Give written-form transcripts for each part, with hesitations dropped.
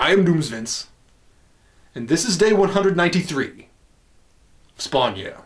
I am Doomsvince, and this is day 193 of Spawn Year.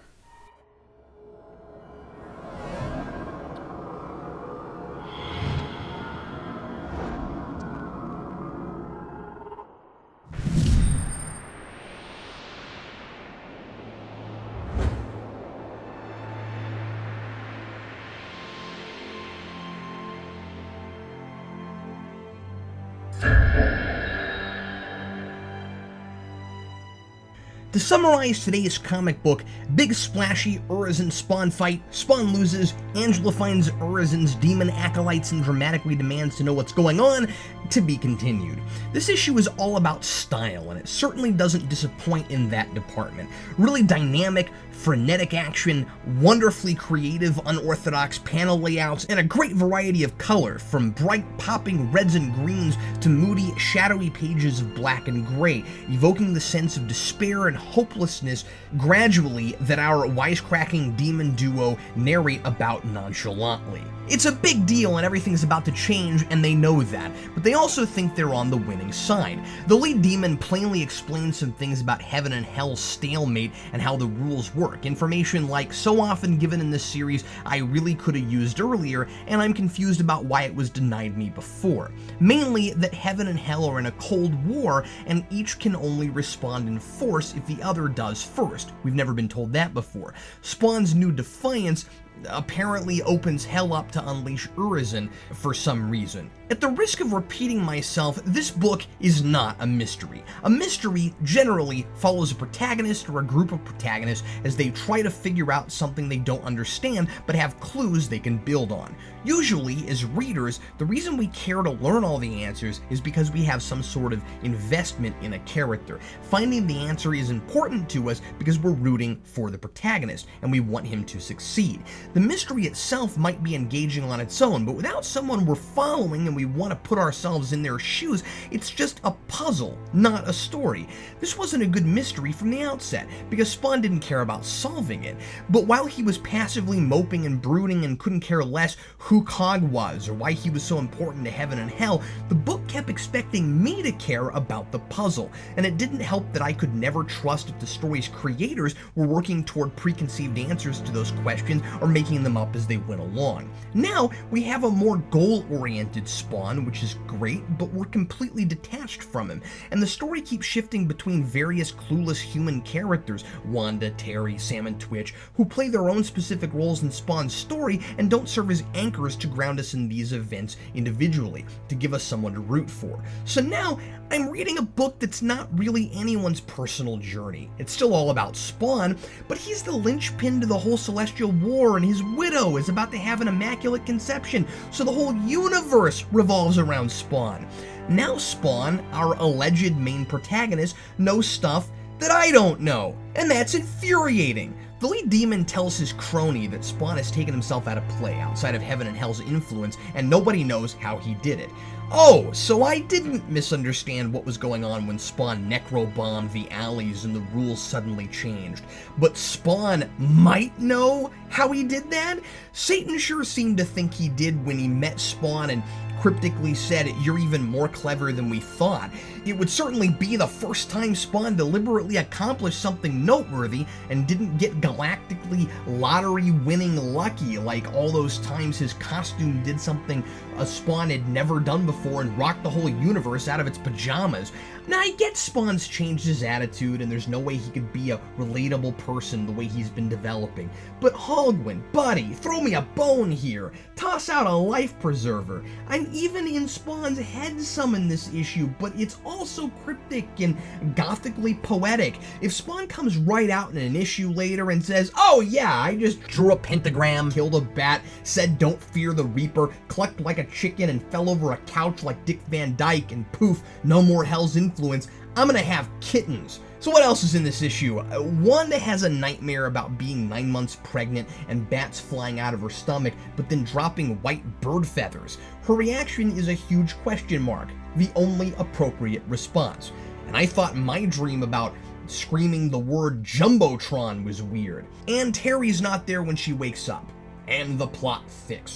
To summarize today's comic book, big splashy Urizen Spawn fight, Spawn loses, Angela finds Urizen's demon acolytes and dramatically demands to know what's going on, to be continued. This issue is all about style, and it certainly doesn't disappoint in that department. Really dynamic, frenetic action, wonderfully creative, unorthodox panel layouts, and a great variety of color, from bright popping reds and greens to moody, shadowy pages of black and gray, evoking the sense of despair and hopelessness gradually that our wisecracking demon duo narrate about nonchalantly. It's a big deal and everything's about to change, and they know that, but they also think they're on the winning side. The lead demon plainly explains some things about heaven and hell's stalemate and how the rules work, information like so often given in this series I really could have used earlier, and I'm confused about why it was denied me before. Mainly that heaven and hell are in a cold war, and each can only respond in force if the other does first. We've never been told that before. Spawn's new defiance apparently opens hell up to unleash Urizen for some reason. At the risk of repeating myself, this book is not a mystery. A mystery generally follows a protagonist or a group of protagonists as they try to figure out something they don't understand but have clues they can build on. Usually, as readers, the reason we care to learn all the answers is because we have some sort of investment in a character. Finding the answer is important to us because we're rooting for the protagonist and we want him to succeed. The mystery itself might be engaging on its own, but without someone we're following and we want to put ourselves in their shoes, it's just a puzzle, not a story. This wasn't a good mystery from the outset, because Spawn didn't care about solving it. But while he was passively moping and brooding and couldn't care less who Cog was or why he was so important to heaven and hell, the book kept expecting me to care about the puzzle, and it didn't help that I could never trust if the story's creators were working toward preconceived answers to those questions or making them up as they went along. Now, we have a more goal-oriented Spawn, which is great, but we're completely detached from him, and the story keeps shifting between various clueless human characters, Wanda, Terry, Sam, and Twitch, who play their own specific roles in Spawn's story and don't serve as anchors to ground us in these events individually, to give us someone to root for. So now, I'm reading a book that's not really anyone's personal journey. It's still all about Spawn, but he's the linchpin to the whole Celestial War, and his widow is about to have an immaculate conception, so the whole universe revolves around Spawn. Now Spawn, our alleged main protagonist, knows stuff that I don't know, and that's infuriating. The lead demon tells his crony that Spawn has taken himself out of play outside of heaven and hell's influence, and nobody knows how he did it. Oh, so I didn't misunderstand what was going on when Spawn necrobombed the alleys and the rules suddenly changed. But Spawn might know how he did that? Satan sure seemed to think he did when he met Spawn and cryptically said, "You're even more clever than we thought." It would certainly be the first time Spawn deliberately accomplished something noteworthy and didn't get galactically lottery-winning lucky like all those times his costume did something a Spawn had never done before and rocked the whole universe out of its pajamas. Now, I get Spawn's changed his attitude and there's no way he could be a relatable person the way he's been developing. But Hogwin, buddy, throw me a bone here. Toss out a life preserver. I'm even in Spawn's head some in this issue, but it's also cryptic and gothically poetic. If Spawn comes right out in an issue later and says, "Oh yeah, I just drew a pentagram, killed a bat, said don't fear the Reaper, clucked like a chicken and fell over a couch like Dick Van Dyke, and poof, no more hell's influence," I'm gonna have kittens. So what else is in this issue? Wanda has a nightmare about being 9 months pregnant and bats flying out of her stomach, but then dropping white bird feathers. Her reaction is a huge question mark, the only appropriate response. And I thought my dream about screaming the word Jumbotron was weird. And Terry's not there when she wakes up. And the plot thick.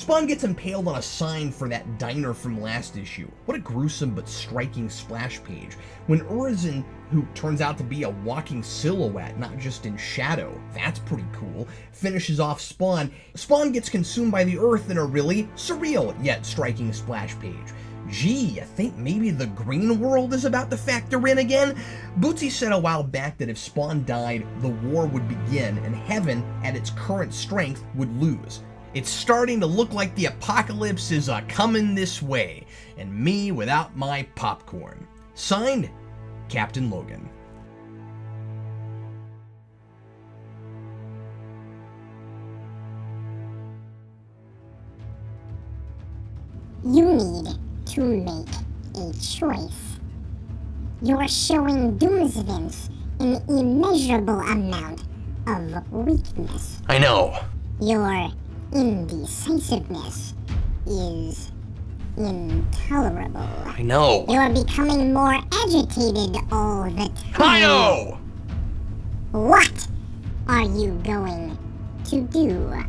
Spawn gets impaled on a sign for that diner from last issue. What a gruesome but striking splash page. When Urizen, who turns out to be a walking silhouette, not just in shadow, that's pretty cool, finishes off Spawn, Spawn gets consumed by the Earth in a really surreal yet striking splash page. Gee, I think maybe the green world is about to factor in again? Bootsy said a while back that if Spawn died, the war would begin and Heaven, at its current strength, would lose. It's starting to look like the apocalypse is coming this way, and me without my popcorn. Signed, Captain Logan. You need to make a choice. You're showing Doomsvince an immeasurable amount of weakness. I know. Your indecisiveness is intolerable. I know. You're becoming more agitated all the time. I know! What are you going to do?